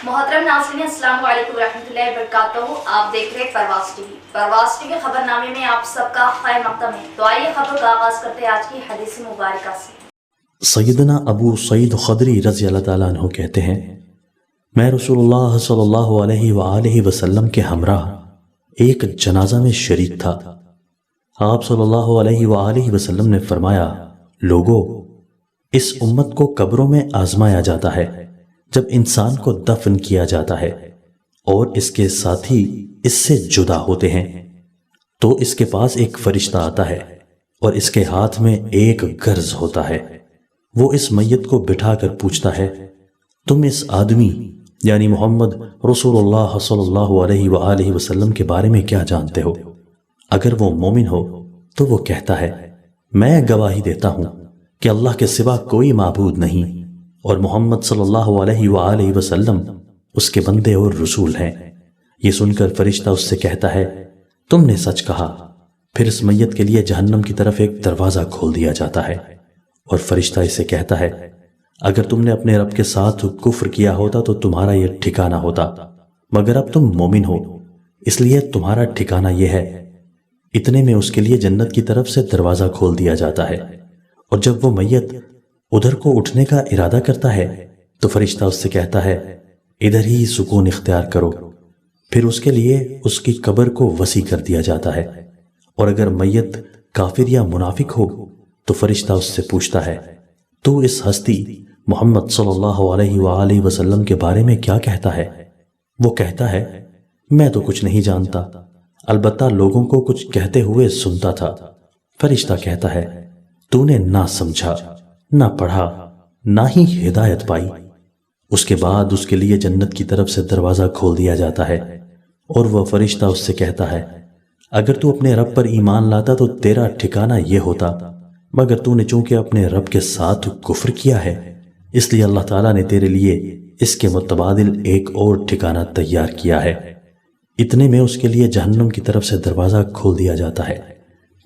محترم ناظرین السلام علیکم ورحمۃ اللہ وبرکاتہ. آپ دیکھ رہے پرواز ٹی وی. خبر نامے میں آپ سب کا خیر مقدم ہے. تو آئیے خبر کا آغاز کرتے ہیں آج کی حدیث مبارکہ سے. سیدنا ابو سعید خدری رضی اللہ تعالیٰ عنہ کہتے ہیں، میں رسول اللہ صلی اللہ علیہ وآلہ وسلم کے ہمراہ ایک جنازہ میں شریک تھا. آپ صلی اللہ علیہ وآلہ وسلم نے فرمایا، لوگو، اس امت کو قبروں میں آزمایا جاتا ہے جب انسان کو دفن کیا جاتا ہے اور اس کے ساتھی اس سے جدا ہوتے ہیں تو اس کے پاس ایک فرشتہ آتا ہے اور اس کے ہاتھ میں ایک گرز ہوتا ہے. وہ اس میت کو بٹھا کر پوچھتا ہے، تم اس آدمی یعنی محمد رسول اللہ صلی اللہ علیہ وآلہ وسلم کے بارے میں کیا جانتے ہو؟ اگر وہ مومن ہو تو وہ کہتا ہے، میں گواہی دیتا ہوں کہ اللہ کے سوا کوئی معبود نہیں اور محمد صلی اللہ علیہ وآلہ وسلم اس کے بندے اور رسول ہیں. یہ سن کر فرشتہ اس سے کہتا ہے، تم نے سچ کہا. پھر اس میت کے لیے جہنم کی طرف ایک دروازہ کھول دیا جاتا ہے اور فرشتہ اسے کہتا ہے، اگر تم نے اپنے رب کے ساتھ کفر کیا ہوتا تو تمہارا یہ ٹھکانہ ہوتا، مگر اب تم مومن ہو اس لیے تمہارا ٹھکانہ یہ ہے. اتنے میں اس کے لیے جنت کی طرف سے دروازہ کھول دیا جاتا ہے اور جب وہ میت ادھر کو اٹھنے کا ارادہ کرتا ہے تو فرشتہ اس سے کہتا ہے، ادھر ہی سکون اختیار کرو. پھر اس کے لیے اس کی قبر کو وسیع کر دیا جاتا ہے اور اگر میت کافر یا منافق ہو تو فرشتہ اس سے پوچھتا ہے، تو اس ہستی محمد صلی اللہ علیہ وآلہ وسلم کے بارے میں کیا کہتا ہے؟ وہ کہتا ہے، میں تو کچھ نہیں جانتا، البتہ لوگوں کو کچھ کہتے ہوئے سنتا تھا. فرشتہ کہتا ہے، تو نے نہ سمجھا، نہ پڑھا، نہ ہی ہدایت پائی. اس کے بعد اس کے لیے جنت کی طرف سے دروازہ کھول دیا جاتا ہے اور وہ فرشتہ اس سے کہتا ہے، اگر تو اپنے رب پر ایمان لاتا تو تیرا ٹھکانہ یہ ہوتا، مگر تو نے چونکہ اپنے رب کے ساتھ کفر کیا ہے اس لیے اللہ تعالیٰ نے تیرے لیے اس کے متبادل ایک اور ٹھکانہ تیار کیا ہے. اتنے میں اس کے لیے جہنم کی طرف سے دروازہ کھول دیا جاتا ہے.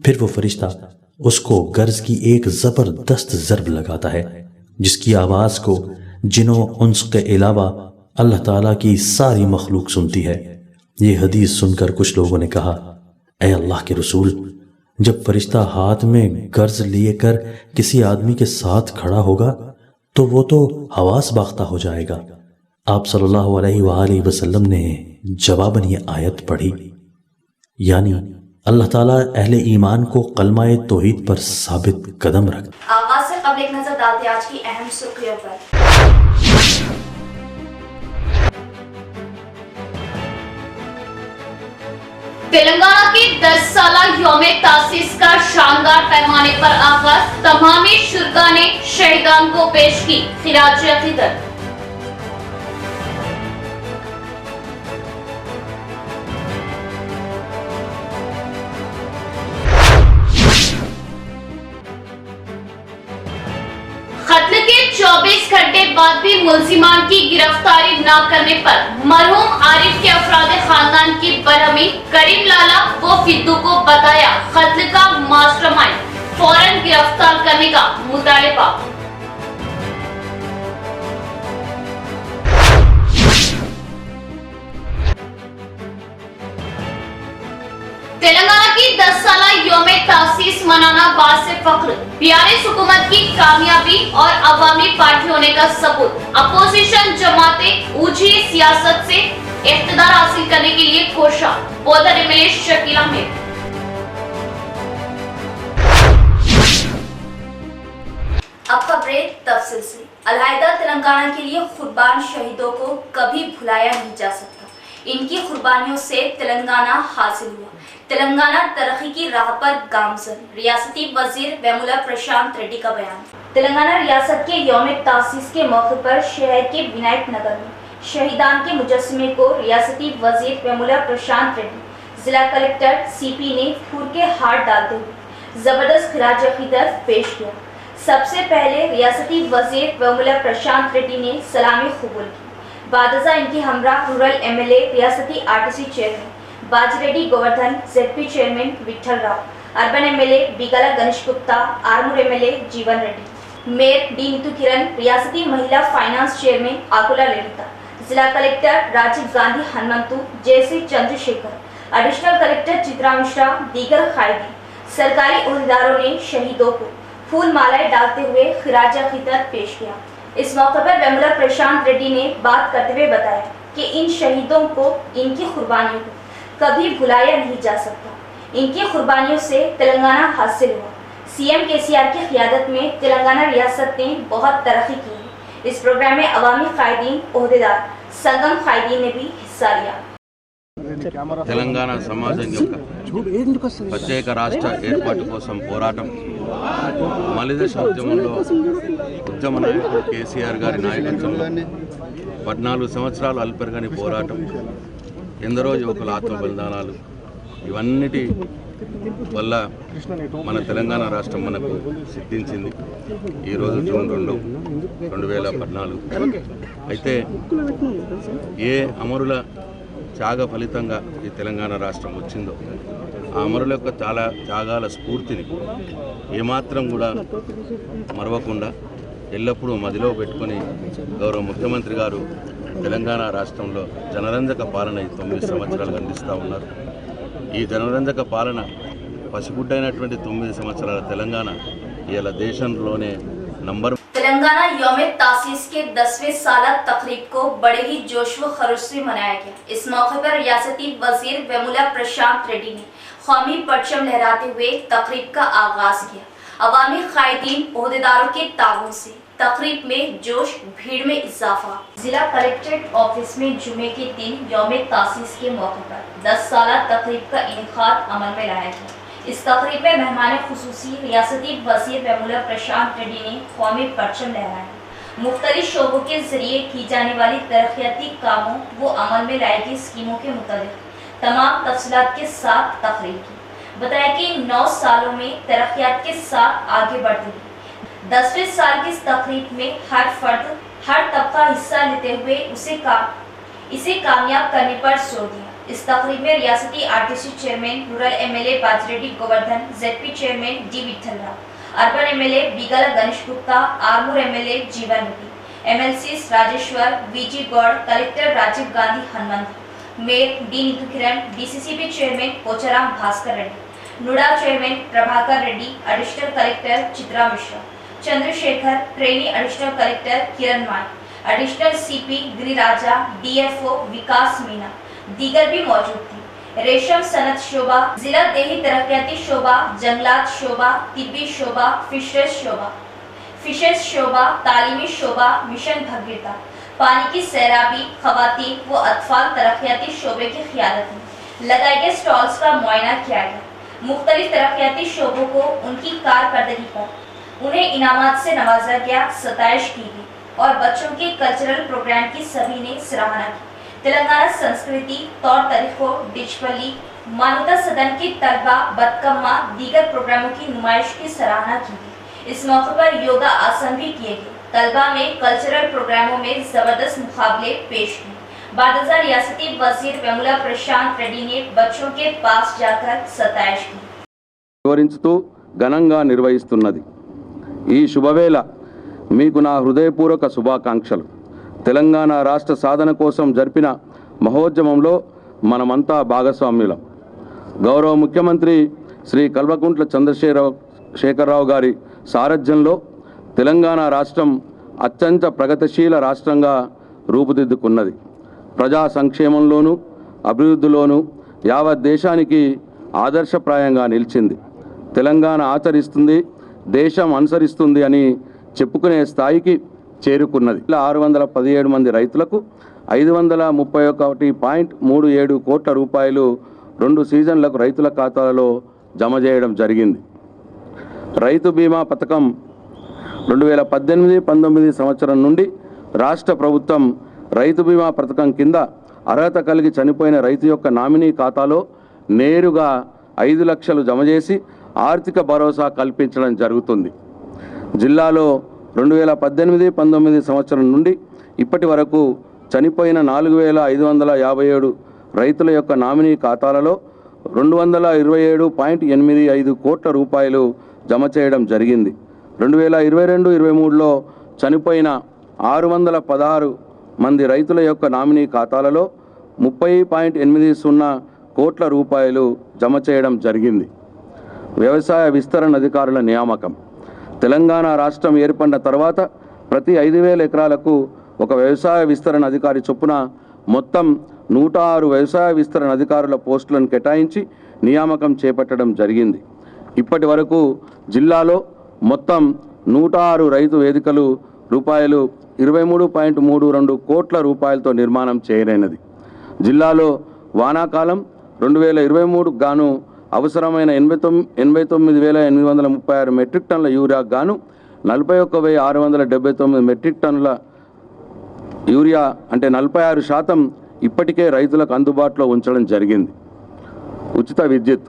پھر وہ فرشتہ اس کو گرز کی ایک زبردست ضرب لگاتا ہے جس کی آواز کو جنوں انس کے علاوہ اللہ تعالیٰ کی ساری مخلوق سنتی ہے. یہ حدیث سن کر کچھ لوگوں نے کہا، اے اللہ کے رسول، جب فرشتہ ہاتھ میں گرز لیے کر کسی آدمی کے ساتھ کھڑا ہوگا تو وہ تو حواس باختہ ہو جائے گا. آپ صلی اللہ علیہ وآلہ وسلم نے جواباً یہ آیت پڑھی، یعنی اللہ تعالیٰ اہل ایمان کو کلمہ توحید پر ثابت قدم رکھ. آغاز سے قبل ایک نظر ڈالتے آج کی اہم سرخیوں پر. تلنگانہ کی 10 سالہ یوم تاسیس کا شاندار پیمانے پر آغاز. تمام شرکاء نے شہیدان کو پیش کی خراج عقیدت. قتل کے 24 گھنٹے بعد بھی ملزمان کی گرفتاری نہ کرنے پر مرحوم عارف کے افراد خاندان کی برہمی. کریم لالا و فدو کو بتایا قتل کا ماسٹر مائنڈ، فوراً گرفتار کرنے کا مطالبہ. تلنگانہ کی 10 سالہ یوم تاسیس منانا باعث فخر، بیارس حکومت کی کامیابی اور عوامی پارٹی ہونے کا ثبوت. اپوزیشن جماعتیں اوجھی سیاست سے اقتدار حاصل کرنے کے لیے کوشاں. بودھر M L A Shakeel Ahmed. اب خبریں تفصیل سے. علیحدہ تلنگانہ کے لیے قربان شہیدوں کو کبھی بھلایا نہیں جا سکتا. ان کی قربانیوں سے تلنگانہ حاصل ہوا. تلنگانہ ترقی کی راہ پر گامزن. ریاستی وزیر ویمولا پرشانت ریڈی کا بیان. تلنگانہ ریاست کے یوم تاسیس کے موقع پر شہر کے ونائک نگر میں شہیدان کے مجسمے کو ریاستی وزیر ویمولا پرشانت ریڈی، ضلع کلکٹر سی پی نے پھول کے ہار ڈالتے ہوئے زبردست خراج عقیدت پیش کیا. سب سے پہلے ریاستی وزیر ویمولا پرشانت ریڈی نے سلامی قبول کی. بعد ازاں ان کی ہمراہ رورل ایم ایل اے، ریاستی R T C chairman Bajireddy Govardhan, Z P chairman Vithal Rao, urban M L A Bigala Ganesh Gupta, Armoor M L A Jeevan Reddy, mayor D Neetu کرن، ریاستی مہیلا فائنانس چیئرمین آکولا للیتا، जिला कलेक्टर राजीव गांधी हनुमंतु, जेसी चंद्रशेखर, एडिशनल कलेक्टर चित्रा मिश्रा, दीगर कायदी सरकारी ओहदेदारों ने शहीदों को फूल मालाएं डालते हुए खिराज अकीदत पेश किया। इस मौके पर वेमुला प्रशांत रेड्डी ने बात करते हुए बताया कि इन शहीदों को, इनकी कुर्बानियों को कभी भुलाया नहीं जा सकता। इनकी कुर्बानियों से तेलंगाना हासिल हुआ। सीएम केसीआर की क़ियादत में तेलंगाना रियासत ने बहुत तरक्की की है। इस प्रोग्राम में अवामी कायदीन, ओहदेदार, संगम कायदीन ने भी हिस्सा लिया। తెలంగాణ సమాజం యొక్క ప్రత్యేక రాష్ట్ర ఏర్పాటు కోసం పోరాటం మలిదశ ఉద్యమ నాయకుడు కేసీఆర్ గారి నాయకత్వంలో 14 సంవత్సరాలు అల్పెరగని పోరాటం, ఎందరో యువకుల ఆత్మ బలిదానాలు, ఇవన్నిటి వల్ల మన తెలంగాణ రాష్ట్రం మనకు సిద్ధించింది ఈరోజు జూన్ 2, 2014. అయితే ఏ అమరుల త్యాగ ఫలితంగా ఈ తెలంగాణ రాష్ట్రం వచ్చిందో ఆ అమరుల యొక్క చాలా త్యాగాల స్ఫూర్తిని ఏమాత్రం కూడా మరవకుండా ఎల్లప్పుడూ మదిలో పెట్టుకొని గౌరవ ముఖ్యమంత్రి గారు తెలంగాణ రాష్ట్రంలో జనరంజక పాలన 9 సంవత్సరాలు అందిస్తూ ఉన్నారు. ఈ జనరంజక పాలన పసిగుడ్డైనటువంటి 9 సంవత్సరాల తెలంగాణ ఇలా దేశంలోనే నంబర్ तेलंगाना यौम तासीस के 10वें साला तकरीब को बड़े ही जोश व खरोश से मनाया गया। इस मौके पर रियासती वजीर वेमुला प्रशांत रेड्डी ने कौमी परचम लहराते हुए तकरीब का आगाज किया। अवामी कायदीन, ओहदेदारों के ताउन से तकरीब में जोश, भीड़ में इजाफा। जिला कलेक्ट्रेट ऑफिस में जुमे के दिन यौम तासीस के मौके पर 10 साला तकरीब का इनेकाद अमल में लाया गया। इस तकरीब में मेहमान खुसूसी रियासती वजीर वेमुला प्रशांत रेड्डी ने कौमी परचम लहराया। मुख्तलिफ शोबों के जरिए की जाने वाली तरक्याती कामों व अमल में लाई गई स्कीमों के मुताबिक तमाम तफसीलात के साथ तकरीर की। बताया कि 9 सालों में तरक्यात के साथ आगे बढ़ती है। 10वें साल की इस तकरीब में हर फर्द, हर तबका हिस्सा लेते हुए इसे कामयाब करने पर जोर दिया। इस तकरीब में रियासती RTC chairman, rural MLA Bajireddy Govardhan, ZP chairman D Vithal Rao, urban MLA Bigala Ganesh Gupta, Armoor MLA Jeevan Reddy, MLC Rajeshwar, VG Goud, collector Rajiv Gandhi Hanumanth, mayor D Neetu Kiran, DCCB chairman Pocharam Bhaskar Reddy, NUDA chairman Prabhakar Reddy, additional collector Chitra Mishra, Chandrashekar, trainee additional collector Kiran Mai, additional CP Giriraja, DFO Vikas Meena, दीगर भी मौजूद थी। रेशम सनत शोबा, जिला देही तरक्याती शोबा, जंगलात शोबा, तिब्बी शोबा, फिशेस शोबा, तालीमी शोबा, मिशन भगीरथा, पानी की सैराबी, खवातीन व अतफाल तरक्याती शोबे की क़ियादत में लगाए गए स्टॉल्स का मुआयना किया गया। मुख्तलिफ तरक्याती शोबों को उनकी कारकर्दगी पर उन्हें इनामात से नवाजा गया, सताइश की गई और बच्चों के कल्चरल प्रोग्राम की सभी ने सराहना की। तेलंगाना संस्कृति, तौर तरीकों, डिचपल्ली, मानवता सदन की तलबा, बतकम्मा, दीगर प्रोग्रामों की नुमाइश की सराहना की गई। इस मौके पर योगा आसन भी किए गए। तलबा में कल्चरल प्रोग्रामों में जबरदस्त मुकाबले पेश किए। बादशाह रियासती वजीर वेमुला प्रशांत रेड्डी ने बच्चों के पास जाकर सताइश की। వివరించుతూ ఘనంగా నిర్వహిస్తున్నది। ఈ శుభవేళ మీకు నా హృదయపూర్వక శుభాకాంక్షలు। తెలంగాణ రాష్ట్ర సాధన కోసం జరిపిన మహోద్యమంలో మనమంతా భాగస్వామ్యులం। గౌరవ ముఖ్యమంత్రి శ్రీ కల్వకుంట్ల చంద్రశేఖరరావు గారి సారథ్యంలో తెలంగాణ రాష్ట్రం అత్యంత ప్రగతిశీల రాష్ట్రంగా రూపుదిద్దుకున్నది। ప్రజా సంక్షేమంలోనూ అభివృద్ధిలోనూ యావత్ దేశానికి ఆదర్శప్రాయంగా నిలిచింది। తెలంగాణ ఆచరిస్తుంది, దేశం అనుసరిస్తుంది అని చెప్పుకునే స్థాయికి చేరుకున్నది। 617 మంది రైతులకు 531.37 కోట్ల రూపాయలు 2 సీజన్లకు రైతుల ఖాతాలలో జమ చేయడం జరిగింది। రైతు బీమా పథకం 2018-19 సంవత్సరం నుండి రాష్ట్ర ప్రభుత్వం రైతు బీమా పథకం కింద అర్హత కలిగి చనిపోయిన రైతు యొక్క నామినీ ఖాతాలో నేరుగా 5 లక్షలు జమ చేసి ఆర్థిక భరోసా కల్పించడం జరుగుతుంది। జిల్లాలో 2018-19 సంవత్సరం నుండి ఇప్పటి వరకు చనిపోయిన 4557 రైతుల యొక్క నామినీ ఖాతాలలో 227.85 కోట్ల రూపాయలు జమ చేయడం జరిగింది। 2022-23లో చనిపోయిన 616 మంది రైతుల యొక్క నామినీ ఖాతాలలో 30.80 కోట్ల రూపాయలు జమ చేయడం జరిగింది. వ్యవసాయ విస్తరణ అధికారుల నియామకం. తెలంగాణ రాష్ట్రం ఏర్పడిన తర్వాత ప్రతి 5,000 ఎకరాలకు ఒక వ్యవసాయ విస్తరణ అధికారి చొప్పున మొత్తం 106 వ్యవసాయ విస్తరణ అధికారుల పోస్టులను కేటాయించి నియామకం చేపట్టడం జరిగింది. ఇప్పటి వరకు జిల్లాలో మొత్తం 106 రైతు వేదికలు రూపాయలు 23.32 కోట్ల రూపాయలతో నిర్మాణం చేయరైనది. జిల్లాలో వానాకాలం 2023 గాను అవసరమైన 89,836 మెట్రిక్ టన్నుల యూరియా గాను 41,679 మెట్రిక్ టన్నుల యూరియా అంటే 46% ఇప్పటికే రైతులకు అందుబాటులో ఉంచడం జరిగింది. ఉచిత విద్యుత్.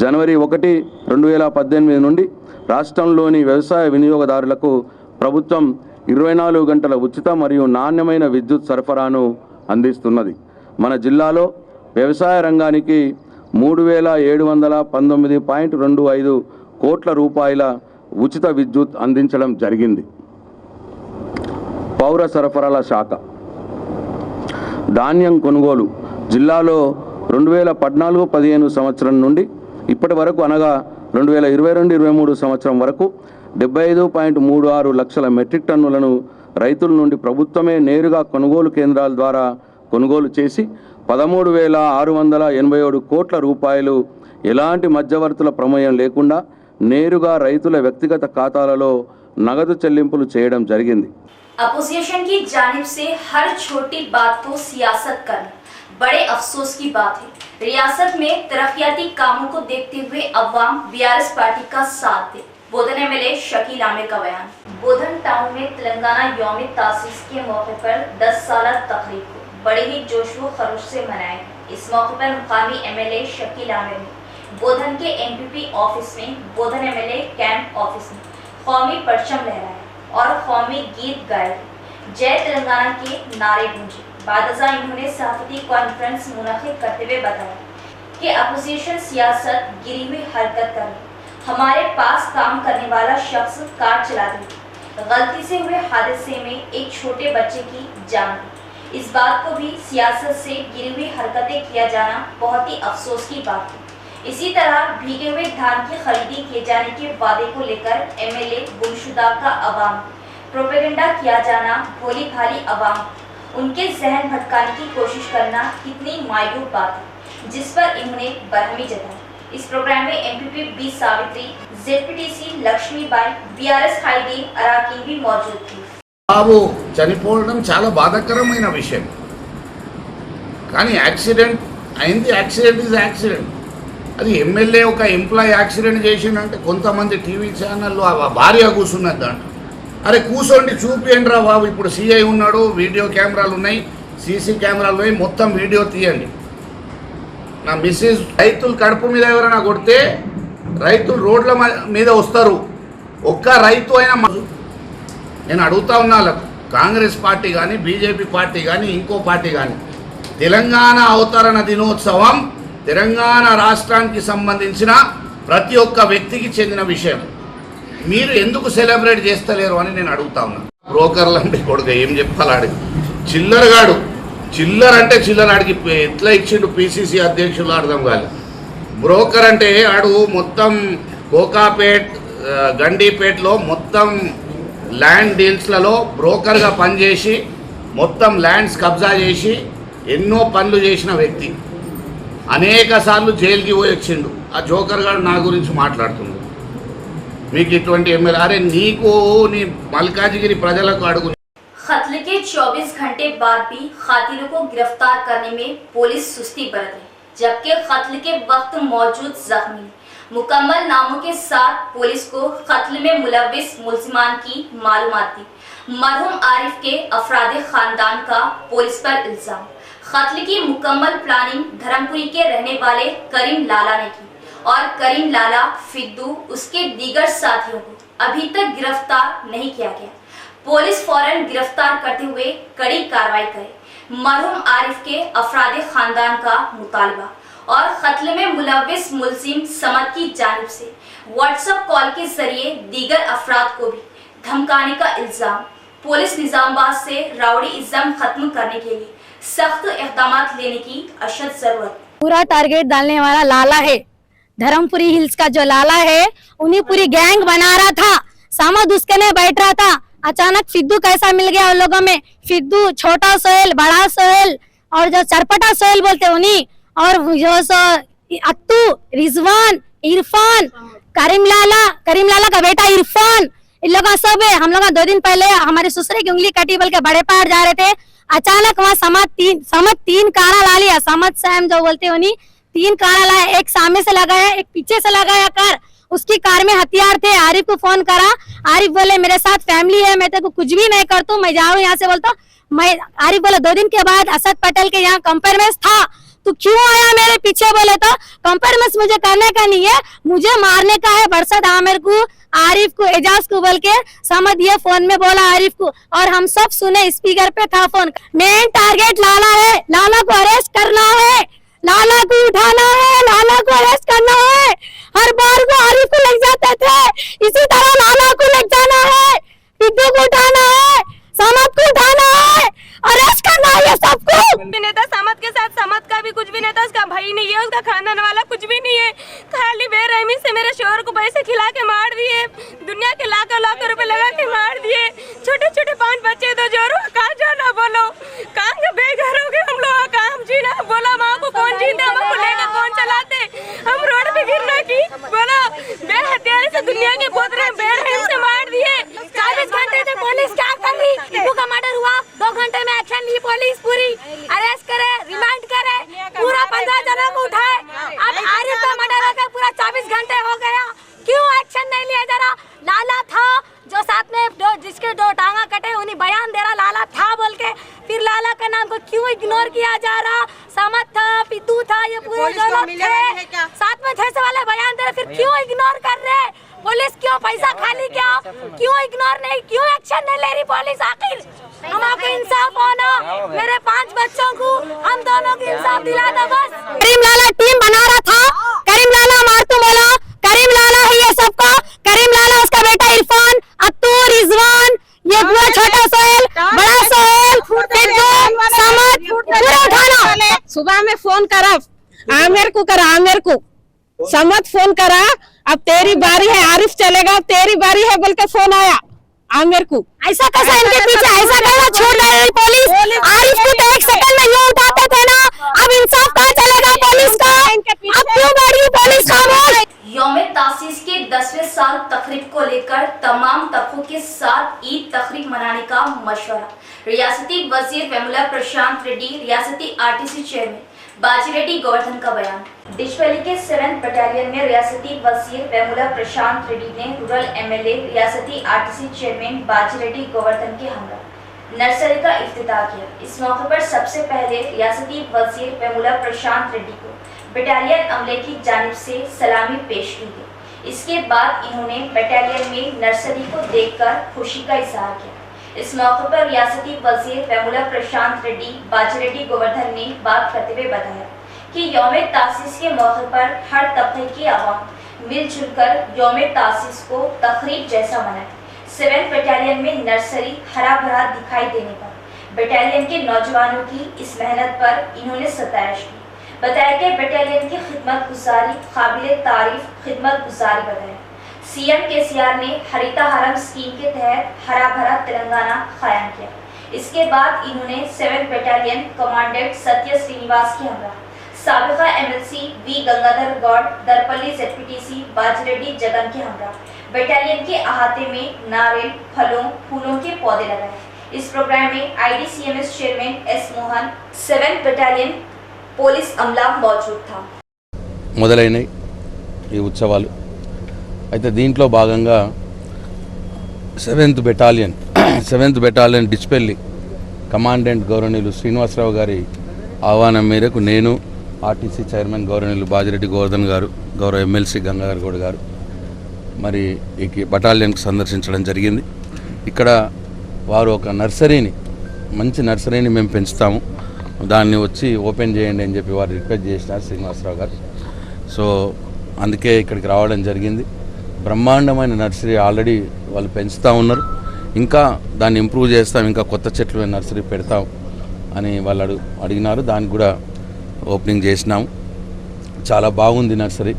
జనవరి 1, 2018 నుండి రాష్ట్రంలోని వ్యవసాయ వినియోగదారులకు ప్రభుత్వం 24 గంటల ఉచిత మరియు నాణ్యమైన విద్యుత్ సరఫరాను అందిస్తున్నది. మన జిల్లాలో వ్యవసాయ రంగానికి 3,719.25 కోట్ల రూపాయల ఉచిత విద్యుత్ అందించడం జరిగింది. పౌర సరఫరాల శాఖ. ధాన్యం కొనుగోలు. జిల్లాలో 2014-15 సంవత్సరం నుండి ఇప్పటి వరకు అనగా 2022-23 సంవత్సరం వరకు 75.36 లక్షల మెట్రిక్ టన్నులను రైతుల నుండి ప్రభుత్వమే నేరుగా కొనుగోలు కేంద్రాల ద్వారా కొనుగోలు చేసి 13,687 కోట్ల రూపాయలు ఎలాంటి మధ్యవర్తుల ప్రమేయం లేకుండా నేరుగా రైతుల వ్యక్తిగత ఖాతాలలో నగదు చెల్లింపులు చేయడం జరిగింది. अपोजिशन की जानिब से हर छोटी बात को सियासत करना बड़े अफसोस की बात है। रियासत में तरक्याती कामों को देखते हुए अवाम बीआरएस पार्टी का साथ दे। बोधन एमएलए शकील आमिर का बयान। बोधन टाउन में तेलंगाना यौम तासीस के मौके पर 10 साला तकरीब को बड़े ही जोश व खरोश से मनाया। इस मौके पर मुकामी एमएलए शकील आमिर ने बोधन के एमपीपी ऑफिस में बोधन एमएलए कैंप ऑफिस में कौमी परचम लहराया और कौमी गीत गाए। जय तेलंगाना के नारे गूंजे। बादजा इन्होंने सहाफती कॉन्फ्रेंस मुनाकिद करते हुए बताया कि अपोजिशन सियासत गिरी हुई हरकत कर रही। हमारे पास काम करने वाला शख्स कार चला रही, गलती से हुए हादसे में एक छोटे बच्चे की जान गई। इस बात को भी सियासत से गिरी हुई हरकतें किया जाना बहुत ही अफसोस की बात है। इसी तरह भीगे हुए धान की खरीदी किए जाने के वादे को लेकर एमएलए गुमशुदा का अवाम प्रोपेगेंडा किया जाना, भोली भाली अवाम उनके जहन भटकाने की कोशिश करना कितनी मायूब बात है, जिस पर इन्होंने बरहमी जताई। इस प्रोग्राम में MPP B Savitri, ZPTC Lakshmibai, BRS खैदीन अराकीन भी मौजूद थी. బాబు చనిపోవడం చాలా బాధాకరమైన విషయం. కానీ యాక్సిడెంట్ అయింది, యాక్సిడెంట్ ఈజ్ యాక్సిడెంట్. అది ఎమ్మెల్యే ఒక ఎంప్లాయీ యాక్సిడెంట్ చేసిందంటే కొంతమంది టీవీ ఛానల్లో ఆ భార్య కూర్చున్నది దాంట్లో. అరే కూర్చోండి చూపియండి రా బాబు, ఇప్పుడు సిఐ ఉన్నాడు, వీడియో కెమెరాలు ఉన్నాయి, సీసీ కెమెరాలు ఉన్నాయి, మొత్తం వీడియో తీయండి. నా మిస్సెస్ రైతులు కడుపు మీద ఎవరైనా కొడితే రైతులు రోడ్ల మీద వస్తారు. ఒక్క రైతు అయినా నేను అడుగుతా ఉన్నా, కాంగ్రెస్ పార్టీ కానీ బీజేపీ పార్టీ కానీ ఇంకో పార్టీ కానీ తెలంగాణ అవతరణ దినోత్సవం తెలంగాణ రాష్ట్రానికి సంబంధించిన ప్రతి ఒక్క వ్యక్తికి చెందిన విషయం. మీరు ఎందుకు సెలబ్రేట్ చేస్తలేరు అని నేను అడుగుతా ఉన్నా. బ్రోకర్లు అంటే కొడుకు ఏం చెప్పాలి, చిల్లరగాడు. చిల్లర అంటే చిల్లర, ఆడికి ఎట్లా ఇచ్చిండు పిసిసి అధ్యక్షులు అర్థం కాలేదు. బ్రోకర్ అంటే ఆడు మొత్తం కోకాపేట్ గండీపేట్లో మొత్తం ల్యాండ్ డీల్స్లలో బ్రోకర్గా పనిచేసి మొత్తం ల్యాండ్స్ కబ్జా చేసి ఎన్నో పనులు చేసిన వ్యక్తి. అనేక సార్లు జైలుకి పోయి వచ్చిండు. ఆ జోకర్ గారు నా గురించి మాట్లాడుతుండు. మీకు ఇటువంటి ఎమ్మెల్యే, అరే నీకు నీ మల్కాజిగిరి ప్రజలకు అడుగు. कत्ल के 24 घंटे बाद भी कातिलों को गिरफ्तार करने में पुलिस सुस्ती बरत रही, जबकि कत्ल के वक्त मौजूद जख्मी मुकम्मल नामों के साथ पुलिस को कत्ल में मुलविस मुलजिमान की मालूमात दी। मरहूम आरिफ के अफरादे खानदान का पुलिस पर इल्जाम। कत्ल की मुकम्मल प्लानिंग धर्मपुरी के रहने वाले करीम लाला ने की और करीम लाला, फिद्दू, उसके दीगर साथियों को अभी तक गिरफ्तार नहीं किया गया। पुलिस फौरन गिरफ्तार करते हुए कड़ी कार्रवाई करे। मरहूम आरिफ के अफरादे खानदान का मुतालबा और कत्ल में मुलविस मुलजिम समद की जानिब से व्हाट्सएप कॉल के जरिए दीगर अफराद को भी धमकाने का इल्जाम। पुलिस निजामबाद से राउडीइज्म खत्म करने के लिए सख्त इक़दाम लेने की अशद जरूरत। पूरा टारगेट डालने वाला लाला है, धर्मपुरी हिल्स का जो लाला है उन्हीं पूरी गैंग बना रहा था। सामद उसके में बैठ रहा था, अचानक फिद्दू कैसा मिल गया उन लोगों में। फिद्दू, छोटा सोहेल, बड़ा सोहेल और जो चरपटा सोहेल बोलते उन्हीं, और जो सो अत्तू, रिजवान, इरफान, करीम लाला का बेटा इरफान, इन लोगों सब है। हम लोग 2 दिन पहले हमारे ससुरे की उंगली कटी बोल के बड़े पहाड़ जा रहे थे, अचानक वहाँ समत तीन कारा ला लिया। समत सैम जो बोलते उन्हीं 3 कारा लाया, एक सामने से लगाया, एक पीछे से लगाया कार। उसकी कार में हथियार थे। आरिफ को फोन करा, आरिफ बोले मेरे साथ फैमिली है, मैं तेरे को कुछ भी नहीं करता हूँ, मैं जा रहा हूँ यहाँ से। बोलता मैं, आरिफ बोले 2 दिन के बाद असद पटेल के यहाँ कंपेयरमेंस था, तू क्यों आया मेरे पीछे? बोले तो कंपेयरमेंस मुझे करने का नहीं है, मुझे मारने का है। बरसत आमिर को, आरिफ को, एजाज को बोल के समझ ये फोन में बोला आरिफ को, और हम सब सुने, स्पीकर पे था फोन। मेन टारगेट लाला है, लाला को अरेस्ट करना है, लाला को उठाना है, लाला को अरेस्ट करना है। हर बार को आरिफ को लग जाते थे, इसी तरह लाला को लग जाना है, फिद्दू को उठाना है, समद को उठाना है, अरेस्ट करना है सबको। नेता समद के साथ, समद का भी कुछ भी नहीं था, उसका भाई नहीं है, उसका खानदान वाला कुछ भी नहीं है। खाली बेरहमी से मेरे शोहर को पैसे खिला के मार दिए, दुनिया के लाखों रुपए लगा के मार दिए। छोटे छोटे 5 बच्चे तो जोरो, कहाँ जाना बोलो, कहाँ के बेघर हो गए हम लोग, कहाँ हम जीना। बोला माँ को कौन जीते, हमको लेकर कौन चलाते, हम रोड पे गिरना की। बोला बेहथियार से दुनिया के पोतरे बेरहम से मार दिए। 24 घंटे से पुलिस क्या कर रही? टीपू का मर्डर हुआ, 2 घंटे में एक्शन ली पुलिस, पूरी अरेस्ट करे, रिमांड करे, पूरा 15 जनों को उठाए। अब आरिफ का मर्डर होकर पूरा 24 घंटे हो गया, क्यों एक्शन नहीं लिया? जरा लाला था जो साथ में जिसके 2 टांगा कटे, उन्हीं बयान दे रहा लाला था बोल के, फिर लाला का नाम को क्यों इग्नोर किया जा रहा? समद था, फिद्दू था, ये पूरे जो लोग थे साथ में थे, वाले बयान दे रहे, फिर क्यों इग्नोर कर रहे? पुलिस क्यों पैसा खाली, क्यों इग्नोर नहीं, क्यों एक्शन नहीं ले रही पुलिस? आखिर हमको इंसाफ होना, मेरे 5 बच्चों को, हम दोनों को इंसाफ दिला दो बस। करीम लाला टीम बना रहा था, करीम लाला मार तू बोला, करीम लाला है ये सबका, करीम लाला, उसका बेटा इरफान, अत्तू, रिजवान, ये पूरा छोटा सोहेल, बड़ा सोहेल, फिद्दू, समद, पूरा उठाना। सुबह में फोन करा आमिर को, आमिर को समद फोन करा, अब तेरी बारी है, आरिफ चलेगा, तेरी बारी है बोल के फोन आया आमिर को। ऐसा कैसा इनके पीछे, ऐसा कैसा छोड़ रही पुलिस? आरिफ को तो 1 सेकंड में यूं उठाते थे ना, अब इंसाफ कहाँ चलेगा पुलिस का? अब क्यों बैठ गई पुलिस खामोश? यौम तासीस के 10वें साल तकरीब को लेकर तमाम तबकों के साथ ईद तकरीब मनाने का मशवरा। रियासती वजीर वेमुला प्रशांत रेड्डी, रियासती आरटीसी चेयरमैन बाजीरेड्डी गोवर्धन का बयान। डिशवैली के 7th बटालियन में रियासती वजीर वेमुला प्रशांत रेड्डी ने रूरल एमएलए, रियासती आरटीसी चेयरमैन बाजीरेड्डी गोवर्धन के हमरा नर्सरी का इफ्तिताह किया। इस मौके पर सबसे पहले रियासती वजीर वेमुला प्रशांत रेड्डी को बटालियन अमले की जानिब से सलामी पेश की गई। इसके बाद इन्होंने बटालियन में नर्सरी को देखकर खुशी का इजहार किया। इस मौके पर रियासती वजीर वेमुला प्रशांत रेड्डी बाजीरेड्डी गोवर्धन ने बात करते हुए बताया कि यौम तासीस के मौके पर हर तबके की आवाम मिलजुल कर यौम तासीस को तकरीब जैसा मनाए। 7th बटालियन में नर्सरी हरा भरा दिखाई देने पर बटालियन के नौजवानों की इस मेहनत पर इन्होंने सताइश की। बताया कि बटालियन की खिदमत गुजारी काबिल तारीफ खिदमत गुजारी बताया। सीएम केसीआर ने हरिता हरम स्कीम के तहत हरा भरा तेलंगाना कायम किया। इसके बाद इन्होंने 7th बटालियन कमांडेंट सत्य श्रीनिवास के हमरा, साबिका MLC V Gangadhar Goud, Darpalli ZPTC Bajireddy Jagan के हमरा बटालियन के अहाते में नारियल, फलों, फूलों के पौधे लगाए। इस प्रोग्राम में IDCMS chairman S Mohan, 7th battalion police అమలా మౌజూద్ థా। మొదలైనవి ఈ ఉత్సవాలు. అయితే దీంట్లో భాగంగా 7th బెటాలియన్ డిచ్పెల్లి కమాండెంట్ గౌరవనీయులు శ్రీనివాసరావు గారి ఆహ్వానం మేరకు నేను, ఆర్టీసీ చైర్మన్ గౌరవనీయులు బాజిరెడ్డి గోవర్ధన్ గారు, గౌరవ ఎమ్మెల్సీ గంగాధర్ గౌడ్ గారు మరి ఈ బటాలియన్కి సందర్శించడం జరిగింది. ఇక్కడ వారు ఒక నర్సరీని, మంచి నర్సరీని మేము పెంచుతాము, దాన్ని వచ్చి ఓపెన్ చేయండి అని చెప్పి వారు రిక్వెస్ట్ చేసినారు శ్రీనివాసరావు గారు. సో అందుకే ఇక్కడికి రావడం జరిగింది. బ్రహ్మాండమైన నర్సరీ ఆల్రెడీ వాళ్ళు పెంచుతూ ఉన్నారు. ఇంకా దాన్ని ఇంప్రూవ్ చేస్తాం, ఇంకా కొత్త చెట్లు నర్సరీ పెడతాం అని వాళ్ళు అడిగినారు. దానికి కూడా ఓపెనింగ్ చేసినాం. చాలా బాగుంది నర్సరీ.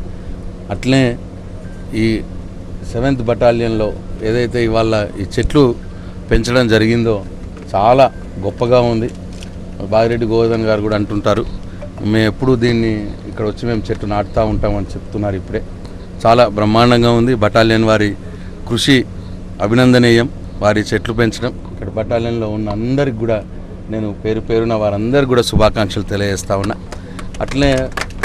అట్లనే ఈ 7th బటాలియన్లో ఏదైతే ఇవాళ ఈ చెట్లు పెంచడం జరిగిందో చాలా గొప్పగా ఉంది. బాగిరెడ్డి గోవర్ధన్ గారు కూడా అంటుంటారు, మేము ఎప్పుడు దీన్ని ఇక్కడ వచ్చి మేము చెట్టు నాటుతూ ఉంటామని చెప్తున్నారు. ఇప్పుడే చాలా బ్రహ్మాండంగా ఉంది. బటాలియన్ వారి కృషి అభినందనీయం. వారి చెట్లు పెంచడం. ఇక్కడ బటాలియన్లో ఉన్న అందరికి కూడా నేను పేరు పేరున వారందరికీ కూడా శుభాకాంక్షలు తెలియజేస్తా ఉన్నా. అట్లనే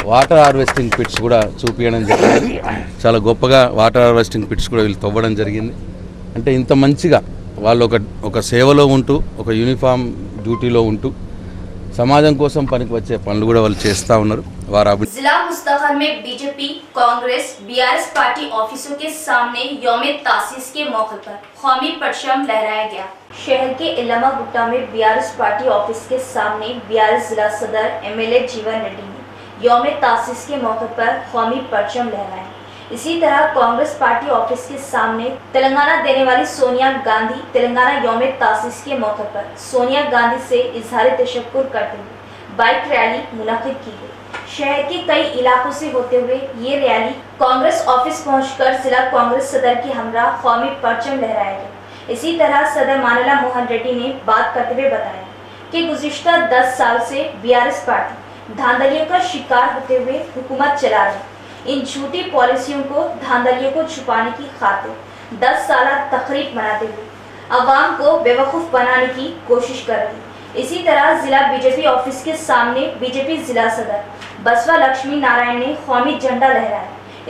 వాటర్ హార్వెస్టింగ్ పిట్స్ కూడా చూపించడం జరిగింది. చాలా గొప్పగా వాటర్ హార్వెస్టింగ్ పిట్స్ కూడా వీళ్ళు తవ్వడం జరిగింది. అంటే ఇంత మంచిగా వాళ్ళు ఒక సేవలో ఉంటూ, ఒక యూనిఫామ్ డ్యూటీలో ఉంటూ సమాజం కోసం పనికి వచ్చే పనులు కూడా వాళ్ళు చేస్తూ ఉన్నారు. వారు जिला मुस्तफर में बीजेपी, कांग्रेस, बीआरएस पार्टी ऑफिसों के सामने यौम तासीस के मौके पर कौमी परचम लहराया गया। शहर के इलामा गुट्टा में बीआरएस पार्टी ऑफिस के सामने बीआरएस जिला सदर एमएलए जीवन रेड्डी ने यौम तासीस के मौके पर कौमी परचम लहराया। इसी तरह कांग्रेस पार्टी ऑफिस के सामने तेलंगाना देने वाली सोनिया गांधी तेलंगाना यौम तासीस के मौके पर सोनिया गांधी से इजहार तशक्कुर करते हुए बाइक रैली मुनक्किद की गई। शहर के कई इलाकों से होते हुए ये रैली कांग्रेस ऑफिस पहुंचकर जिला कांग्रेस सदर की हमरा कौमी परचम लहराया गया। इसी तरह सदर मानला मोहन रेड्डी ने बात करते हुए बताया कि गुज़िश्ता 10 साल से बीआरएस पार्टी धांधलियों का शिकार होते हुए हुकूमत चला रही। इन झूठी पॉलिसियों को धांधलियों को छुपाने की खातिर 10 साल तकरीब मनाते हुए अवाम को बेवकूफ़ बनाने की कोशिश कर रही। इसी तरह जिला बीजेपी ऑफिस के सामने बीजेपी जिला सदर बसवा लक्ष्मी नारायण ने कौमी झंडा लहराया।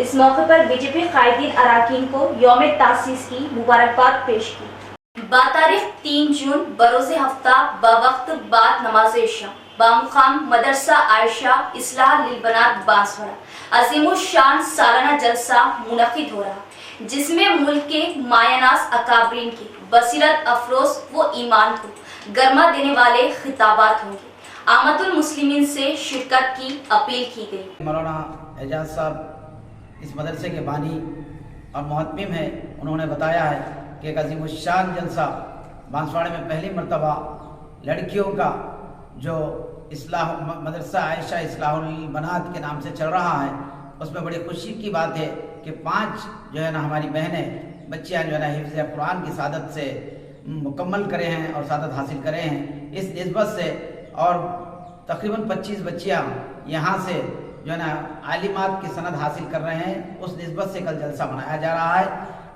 इस मौके पर बीजेपी कायदीन अराकीन को यौम तासीस की मुबारकबाद पेश की। बातारीख 3 जून बरोज़े हफ्ता बवक्त बाद नमाज इशा बामुकाम मदरसा आयशा इस्लाह लिलबनात बांसवाड़ा अजीमुशान सालाना जलसा मुनक्किद हो रहा, जिसमें मुल्क के मायानास अकाबरीन की बसीरत अफरोज व ईमान को गर्मा देने वाले खिताबात होंगे। आमतुल मुस्लिमीन से शिरकत की अपील की गई। मौलाना एजाज साहब इस मदरसे के बानी और मुहत्मिम है। उन्होंने बताया है कि एक अजीमुशान जलसा बांसवाड़े में पहली मरतबा लड़कियों का जो इस्लाह मदरसा आयशा इस्लाहुल बनात के नाम से चल रहा है, उसमें बड़ी खुशी की बात है कि 5 जो है ना हमारी बहनें बच्चियाँ जो है ना हिफ्ज़ कुरान की सादत से मुकम्मल करे हैं और सादत हासिल करे हैं। इस निस्बत से और तकरीबन 25 बच्चियाँ यहाँ से जो है ना आलिमात की सनद हासिल कर रहे हैं। उस निस्बत से कल जलसा मनाया जा रहा है।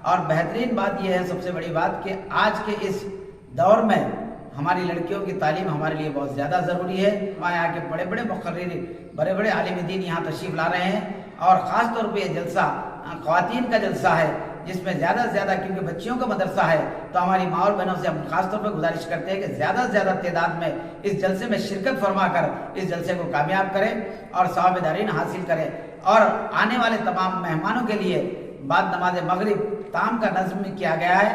और बेहतरीन बात यह है, सबसे बड़ी बात, कि आज के इस दौर में हमारी लड़कियों की तालीम हमारे लिए बहुत ज़्यादा ज़रूरी है। वहाँ यहाँ के बड़े बड़े मुक़र्रिर, बड़े बड़े आलिम दीन यहाँ तशरीफ़ ला रहे हैं। और ख़ास तौर पे ये जलसा ख़वातीन का जलसा है, जिसमें ज़्यादा से ज़्यादा, क्योंकि बच्चियों का मदरसा है, तो हमारी माँ और बहनों से हम ख़ास तौर पर गुजारिश करते हैं कि ज़्यादा से ज़्यादा तादाद में इस जलसे में शिरकत फरमा कर इस जलसे को कामयाब करें और सवाब-ए-दारीन हासिल करें। और आने वाले तमाम मेहमानों के लिए बाद नमाज मगरिब ताम का नज़्म किया गया है।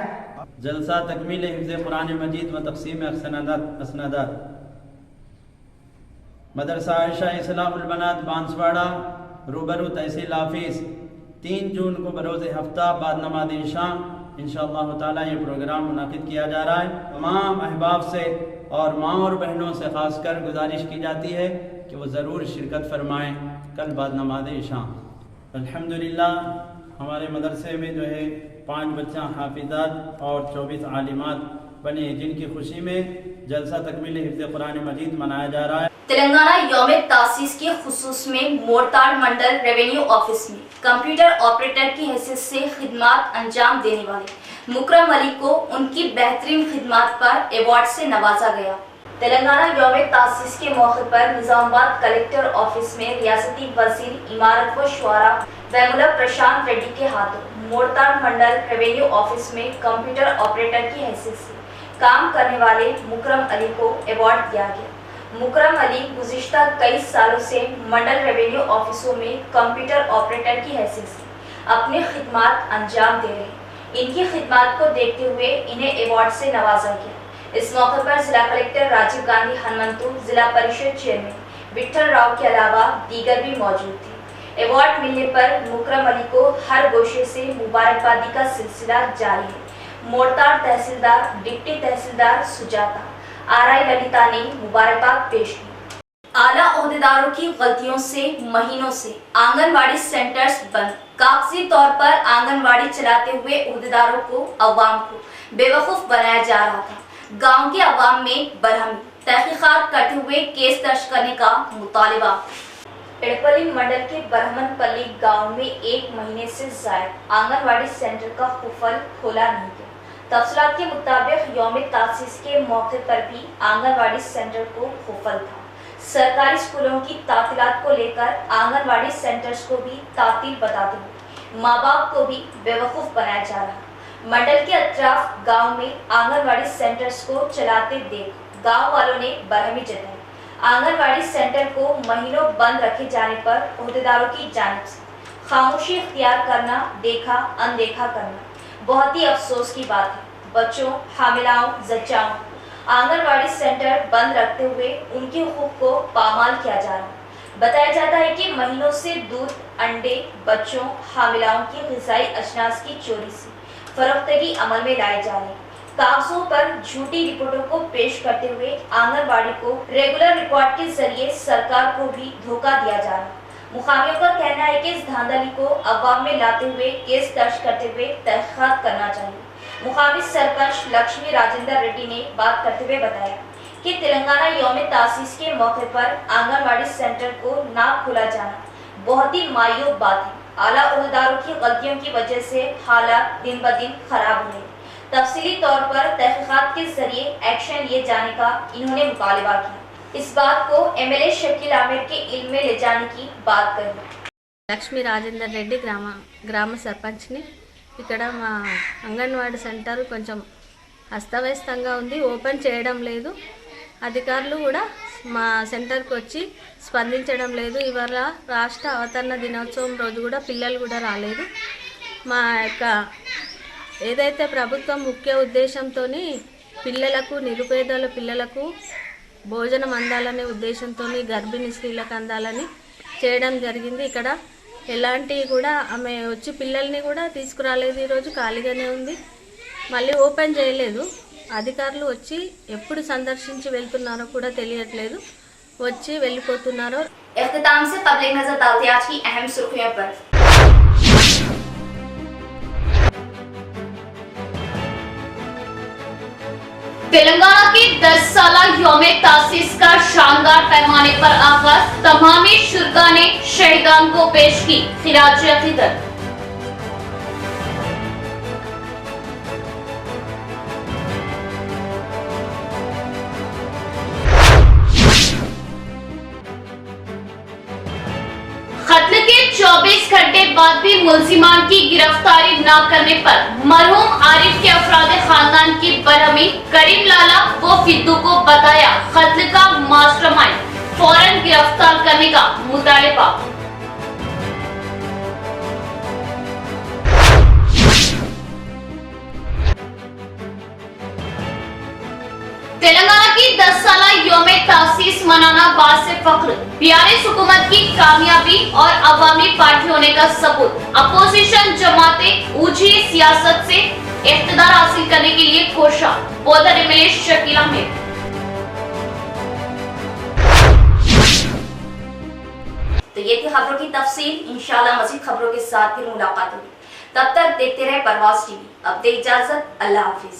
जलसा तकमील हिफ्ज़ कुरान मजीद व तक़सीम असनादात मदरसा आयशा इस्लाहुल बनात बांसवाड़ा रूबरू तहसील ऑफिस 3 जून को बरोज़ हफ्ता बाद नमाज इशा इंशाअल्लाह ताला ये प्रोग्राम मुनाकिद किया जा रहा है। तमाम अहबाब से और माँ और बहनों से ख़ासकर गुजारिश की जाती है कि वो ज़रूर शिरकत फरमाएँ कल बाद नमाज इशा। अल्हम्दुलिल्लाह हमारे मदरसे में जो है 5 बच्चा हाफिज़ात और 24 आलिमात बने, जिनकी खुशी में जलसा तकमील हिफ्ज़ कुरान मजीद मनाया जा रहा है। तेलंगाना यौम तासीस के खुसूस में मोरताड़ मंडल रेवेन्यू ऑफिस में कंप्यूटर ऑपरेटर की हैसियत से खिदमात अंजाम देने वाले मुकरम अली को उनकी बेहतरीन खिदमात पर अवार्ड से नवाजा गया। तेलंगाना यौम तासीस के मौके पर निजामाबाद कलेक्टर ऑफिस में रियासती वजीर इमारत व शुआरा वैमुला प्रशांत रेड्डी के हाथों मोरताड़ मंडल रेवेन्यू ऑफिस में कंप्यूटर ऑपरेटर की हैसियत से काम करने वाले मुकरम अली को अवार्ड दिया गया। मुकरम अली गुज़िश्ता कई सालों से मंडल रेवेन्यू ऑफिसों में कंप्यूटर ऑपरेटर की हैसियत से अपनी खिदमात अंजाम दे रहे हैं। इनकी खिदमात को देखते हुए इन्हें अवार्ड से नवाजा गया। इस मौके पर जिला कलेक्टर राजीव गांधी हनुमंतु, जिला परिषद चेयरमैन विठल राव के अलावा दीगर भी मौजूद थे। अवार्ड मिलने पर मुकरम अली को हर गोशे से मुबारकबादी का सिलसिला जारी है। मोड़ताड़ तहसीलदार, डिप्टी तहसीलदार सुजाता, आरआई ललिता ने मुबारकबाद पेश की। आला ओहदेदारों की गलतियों से महीनों से आंगनवाड़ी सेंटर्स बंद। कागजी तौर पर आंगनवाड़ी चलाते हुए ओहदेदारों को अवाम को बेवकूफ बनाया जा रहा था। गांव के अवाम में बरहमी, तहकीकात करते हुए केस दर्ज करने का मुतालिबा। एड़पल्ली मंडल के बरहमनपल्ली गांव में 1 महीने से जायद आंगनवाड़ी सेंटर का कुफल खोला नहीं गया। तफसीलात के मुताबिक यौम तासीस के मौके पर भी आंगनवाड़ी सेंटर को कुफल था। सरकारी स्कूलों की तातीलात को लेकर आंगनवाड़ी सेंटर्स को भी तातील बताते हुए माँ बाप को भी बेवकूफ बनाया जा रहा। मंडल के अतराफ गांव में आंगनवाड़ी सेंटर्स को चलाते देख गांव वालों ने बरहमी जताई। आंगनवाड़ी सेंटर को महीनों बंद रखे जाने पर ओहदेदारों की जानिब से खामोशी इख्तियार करना, देखा अनदेखा करना बहुत ही अफसोस की बात है। बच्चों, हामिलाओं, जच्चाओं आंगनवाड़ी सेंटर बंद रखते हुए उनके हुकूक को पामाल किया जा रहा है। बताया जाता है कि महीनों से दूध, अंडे बच्चों, हामिलाओं की ग़िज़ाई अजनास की चोरी से फरोख्तगी अमल में लाए जा रहे हैं। कागजों पर झूठी रिपोर्टों को पेश करते हुए आंगनबाड़ी को रेगुलर रिकॉर्ड के जरिए सरकार को भी धोखा दिया जा रहा है। मुखामियों का कहना है कि इस धांधली को अवाम में लाते हुए केस दर्ज करते हुए तहकीकात करना चाहिए। मुकामी सरपंच लक्ष्मी राजेंद्र रेड्डी ने बात करते हुए बताया कि तेलंगाना यौम तासीस के मौके पर आंगनबाड़ी सेंटर को ना खोला जाना बहुत ही मायूब बात है। आला ओहदेदारों की गलतियों की वजह से हालात दिन ब दिन खराब हुए। तफसीली तौर पर तहकीकात के जरिए एक्शन लिए जाने का इन्होंने मुतालिबा किया। इस बात को एमएलए शकील आमिर के इल्म में ले जाने की बात कही। లక్ష్మీ రాజేందర్ రెడ్డి గ్రామ సర్పంచ్ని। ఇక్కడ మా అంగన్వాడీ సెంటర్ కొంచెం అస్తవ్యస్తంగా ఉంది, ఓపెన్ చేయడం లేదు. అధికారులు కూడా మా సెంటర్కి వచ్చి స్పందించడం లేదు. ఇవాళ రాష్ట్ర అవతరణ దినోత్సవం రోజు కూడా పిల్లలు కూడా రాలేదు. మా యొక్క ఏదైతే ప్రభుత్వం ముఖ్య ఉద్దేశంతో పిల్లలకు, నిరుపేదల పిల్లలకు భోజనం అందాలనే ఉద్దేశంతో గర్భిణీ స్త్రీలకు అందాలని చేయడం జరిగింది. ఇక్కడ ఎలాంటి కూడా ఆమె వచ్చి పిల్లల్ని కూడా తీసుకురాలేదు. ఈరోజు ఖాళీగానే ఉంది, మళ్ళీ ఓపెన్ చేయలేదు. అధికారులు వచ్చి ఎప్పుడు సందర్శించి వెళ్తున్నారో కూడా తెలియట్లేదు, వచ్చి వెళ్ళిపోతున్నారు. इख्तिताम से पब्लिक नजर डालते आज की अहम सुर्खियों पर। तेलंगाना के 10 साला यौम तासीस का शानदार पैमाने पर आगाज। तमामी शुरका ने शहीदान को पेश की खिराज अकीदत। कत्ल के 24 घंटे बाद भी मुल्जिमान की गिरफ्तारी न करने पर मरहूम आरिफ के अफराद खानदान की बरहमी। करीम लाला व फिद्दू को बताया कत्ल का मास्टरमाइंड, फौरन गिरफ्तार करने का मुतालिबा। तेलंगाना की 10 साला यौम तासीस मनाना बासे फख्र, बीआरएस हुकूमत की कामयाबी और अवामी पार्टी होने का सबूत। अपोजिशन जमातें ऊंची सियासत से इख्तिदार हासिल करने के लिए कोशिश। Bother MLA Shakeel Aamir. तो ये थी खबरों की तफसील। इंशाल्लाह मज़ीद खबरों के साथ फिर मुलाकात होगी। तब तक देखते रहे परवाज़ टीवी। अब दे इजाजत, अल्लाह हाफिज।